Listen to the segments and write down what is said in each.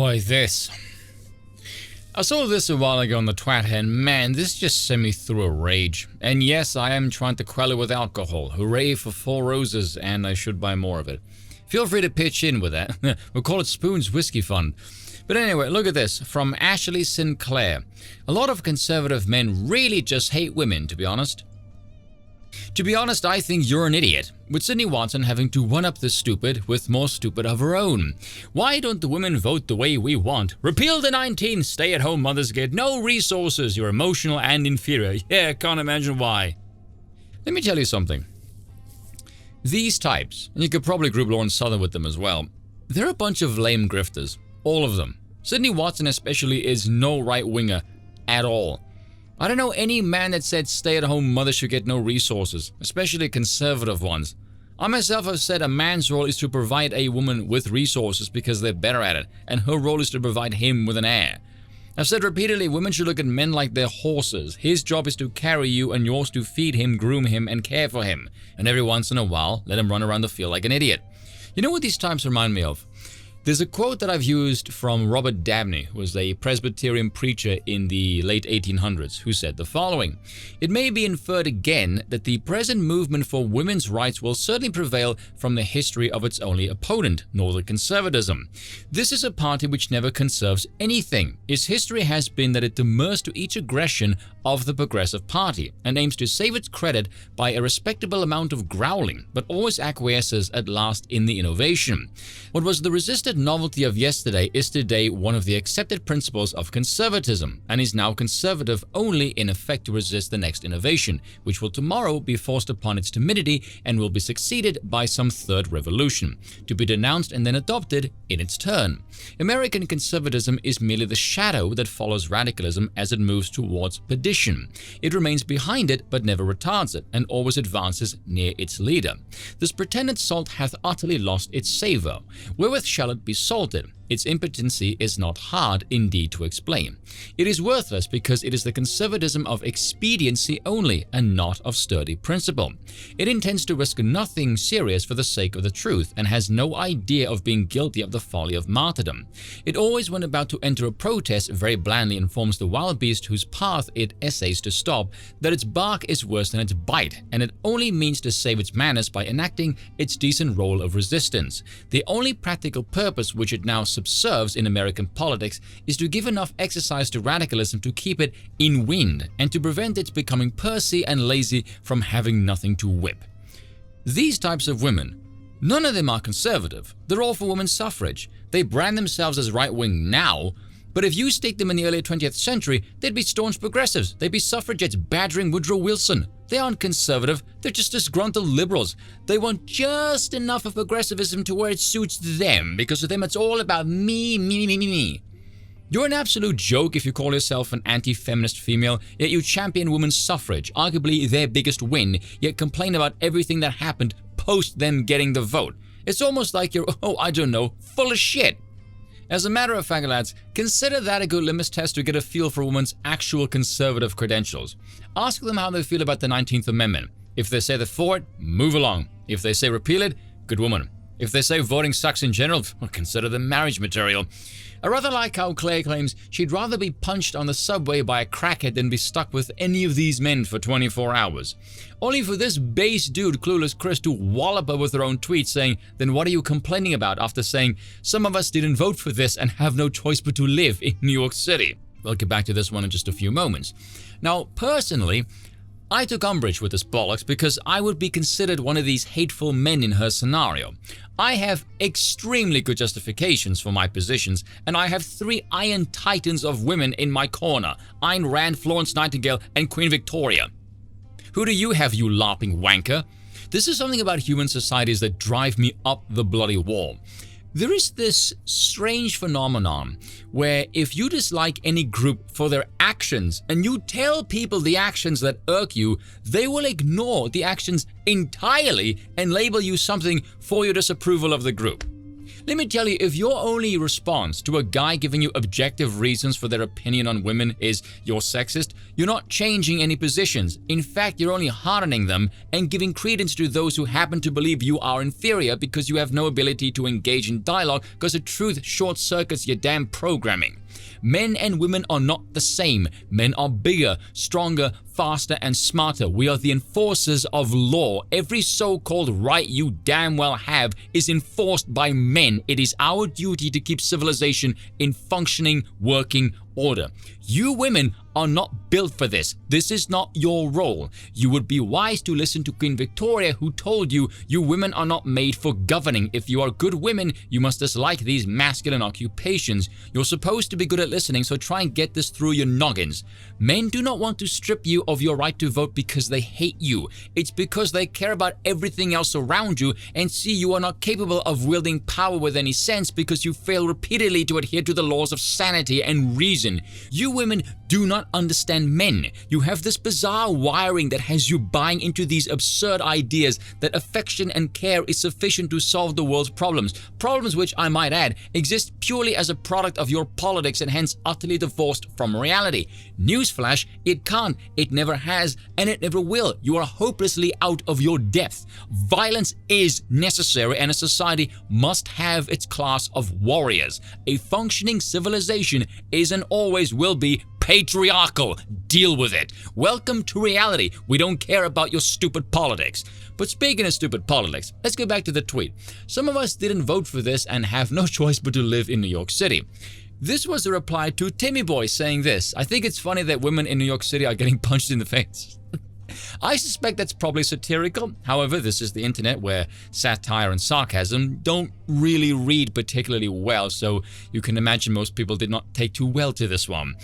Boy, this. I saw this a while ago on the twat, and man, this just sent me through a rage. And yes, I am trying to quell it with alcohol. Hooray for 4 roses, and I should buy more of it. Feel free to pitch in with that. We'll call it Spoon's Whiskey Fund. But anyway, look at this, from Ashley Sinclair. A lot of conservative men really just hate women, to be honest. To be honest, I think you're an idiot, with Sydney Watson having to one-up the stupid with more stupid of her own. Why don't the women vote the way we want? Repeal the 19 stay-at-home mothers get no resources, you're emotional and inferior. Yeah, can't imagine why. Let me tell you something. These types, and you could probably group Lauren Southern with them as well, they're a bunch of lame grifters. All of them. Sydney Watson especially is no right-winger at all. I don't know any man that said stay-at-home mothers should get no resources, especially conservative ones. I myself have said a man's role is to provide a woman with resources because they're better at it, and her role is to provide him with an heir. I've said repeatedly, women should look at men like they're horses. His job is to carry you and yours to feed him, groom him, and care for him. And every once in a while, let him run around the field like an idiot. You know what these times remind me of? There's a quote that I've used from Robert Dabney, who was a Presbyterian preacher in the late 1800s, who said the following: "It may be inferred again that the present movement for women's rights will certainly prevail from the history of its only opponent, Northern conservatism. This is a party which never conserves anything. Its history has been that it demurs to each aggression of the Progressive Party and aims to save its credit by a respectable amount of growling, but always acquiesces at last in the innovation. What was the resisted novelty of yesterday is today one of the accepted principles of conservatism, and is now conservative only in effect to resist the next innovation, which will tomorrow be forced upon its timidity and will be succeeded by some third revolution, to be denounced and then adopted in its turn. American conservatism is merely the shadow that follows radicalism as it moves towards perdition. It remains behind it, but never retards it, and always advances near its leader. This pretended salt hath utterly lost its savour. Wherewith shall it be salted? Its impotency is not hard indeed to explain. It is worthless because it is the conservatism of expediency only, and not of sturdy principle. It intends to risk nothing serious for the sake of the truth, and has no idea of being guilty of the folly of martyrdom. It always, when about to enter a protest, very blandly informs the wild beast whose path it essays to stop that its bark is worse than its bite, and it only means to save its manners by enacting its decent role of resistance. The only practical purpose which it now subserves in American politics is to give enough exercise to radicalism to keep it in wind, and to prevent its becoming pursy and lazy from having nothing to whip." These types of women, none of them are conservative. They're all for women's suffrage. They brand themselves as right-wing now, but if you stick them in the early 20th century, they'd be staunch progressives. They'd be suffragettes badgering Woodrow Wilson. They aren't conservative, they're just disgruntled liberals. They want just enough of progressivism to where it suits them, because to them it's all about me. You're an absolute joke if you call yourself an anti-feminist female, yet you champion women's suffrage, arguably their biggest win, yet complain about everything that happened post them getting the vote. It's almost like you're, full of shit. As a matter of fact, lads, consider that a good litmus test to get a feel for a woman's actual conservative credentials. Ask them how they feel about the 19th Amendment. If they say they're for it, move along. If they say repeal it, good woman. If they say voting sucks in general, well, consider them marriage material. I rather like how Claire claims she'd rather be punched on the subway by a crackhead than be stuck with any of these men for 24 hours. Only for this base dude, Clueless Chris, to wallop her with her own tweet saying, "Then what are you complaining about?" after saying, "Some of us didn't vote for this and have no choice but to live in New York City." We'll get back to this one in just a few moments. Now, personally, I took umbrage with this bollocks because I would be considered one of these hateful men in her scenario. I have extremely good justifications for my positions, and I have 3 iron titans of women in my corner: Ayn Rand, Florence Nightingale, and Queen Victoria. Who do you have, you larping wanker? This is something about human societies that drive me up the bloody wall. There is this strange phenomenon where if you dislike any group for their actions and you tell people the actions that irk you, they will ignore the actions entirely and label you something for your disapproval of the group. Let me tell you, if your only response to a guy giving you objective reasons for their opinion on women is you're sexist, you're not changing any positions. In fact, you're only hardening them and giving credence to those who happen to believe you are inferior because you have no ability to engage in dialogue because the truth short-circuits your damn programming. Men and women are not the same. Men are bigger, stronger, faster, and smarter. We are the enforcers of law. Every so-called right you damn well have is enforced by men. It is our duty to keep civilization in functioning, working order. You women are not built for this. This is not your role. You would be wise to listen to Queen Victoria, who told you women are not made for governing. If you are good women, you must dislike these masculine occupations. You're supposed to be good at listening, so try and get this through your noggins. Men do not want to strip you of your right to vote because they hate you. It's because they care about everything else around you and see you are not capable of wielding power with any sense because you fail repeatedly to adhere to the laws of sanity and reason. You women do not understand men. You have this bizarre wiring that has you buying into these absurd ideas that affection and care is sufficient to solve the world's problems. Problems which, I might add, exist purely as a product of your politics and hence utterly divorced from reality. Newsflash, it can't, it never has, and it never will. You are hopelessly out of your depth. Violence is necessary and a society must have its class of warriors. A functioning civilization is and always will be patriarchal. Deal with it. Welcome to reality. We don't care about your stupid politics. But speaking of stupid politics, let's go back to the tweet. Some of us didn't vote for this and have no choice but to live in New York City. This was a reply to Timmy Boy saying this: I think it's funny that women in New York City are getting punched in the face. I suspect that's probably satirical. However, this is the internet where satire and sarcasm don't really read particularly well, so you can imagine most people did not take too well to this one.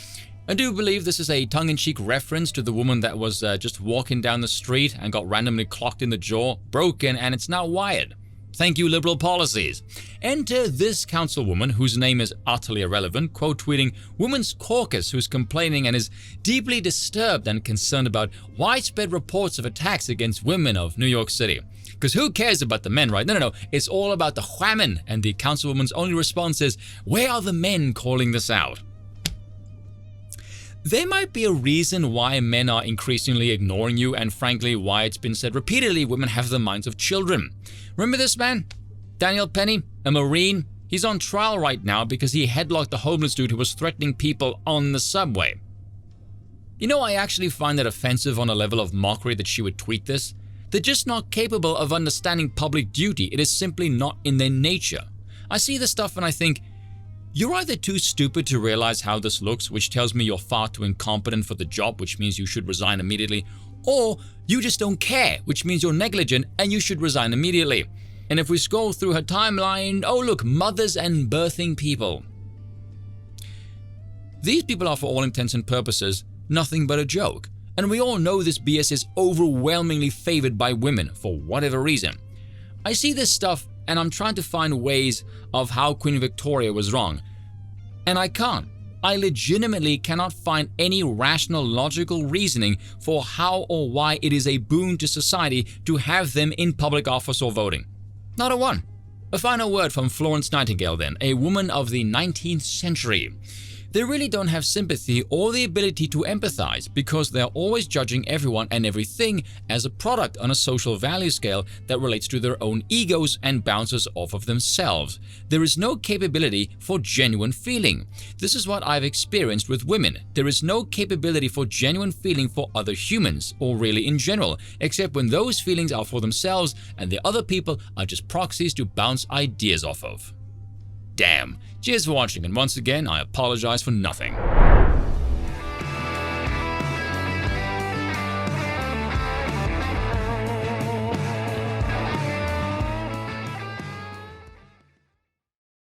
I do believe this is a tongue-in-cheek reference to the woman that was just walking down the street and got randomly clocked in the jaw, broken, and it's now wired. Thank you, liberal policies. Enter this councilwoman, whose name is utterly irrelevant, quote tweeting Women's Caucus, who's complaining and is deeply disturbed and concerned about widespread reports of attacks against women of New York City. Because who cares about the men, right? No. It's all about the women. And the councilwoman's only response is, where are the men calling this out? There might be a reason why men are increasingly ignoring you, and frankly why it's been said repeatedly women have the minds of children. Remember this man? Daniel Penny, a Marine? He's on trial right now because he headlocked the homeless dude who was threatening people on the subway. You know, I actually find that offensive on a level of mockery that she would tweet this. They're just not capable of understanding public duty. It is simply not in their nature. I see this stuff and I think, you're either too stupid to realize how this looks, which tells me you're far too incompetent for the job, which means you should resign immediately, or you just don't care, which means you're negligent and you should resign immediately. And if we scroll through her timeline, oh look, mothers and birthing people. These people are, for all intents and purposes, nothing but a joke. And we all know this BS is overwhelmingly favored by women for whatever reason. I see this stuff and I'm trying to find ways of how Queen Victoria was wrong. And I can't. I legitimately cannot find any rational, logical reasoning for how or why it is a boon to society to have them in public office or voting. Not a one. A final word from Florence Nightingale then, a woman of the 19th century. They really don't have sympathy or the ability to empathize because they're always judging everyone and everything as a product on a social value scale that relates to their own egos and bounces off of themselves. There is no capability for genuine feeling. This is what I've experienced with women. There is no capability for genuine feeling for other humans, or really in general, except when those feelings are for themselves and the other people are just proxies to bounce ideas off of. Damn. Cheers for watching, and once again, I apologize for nothing.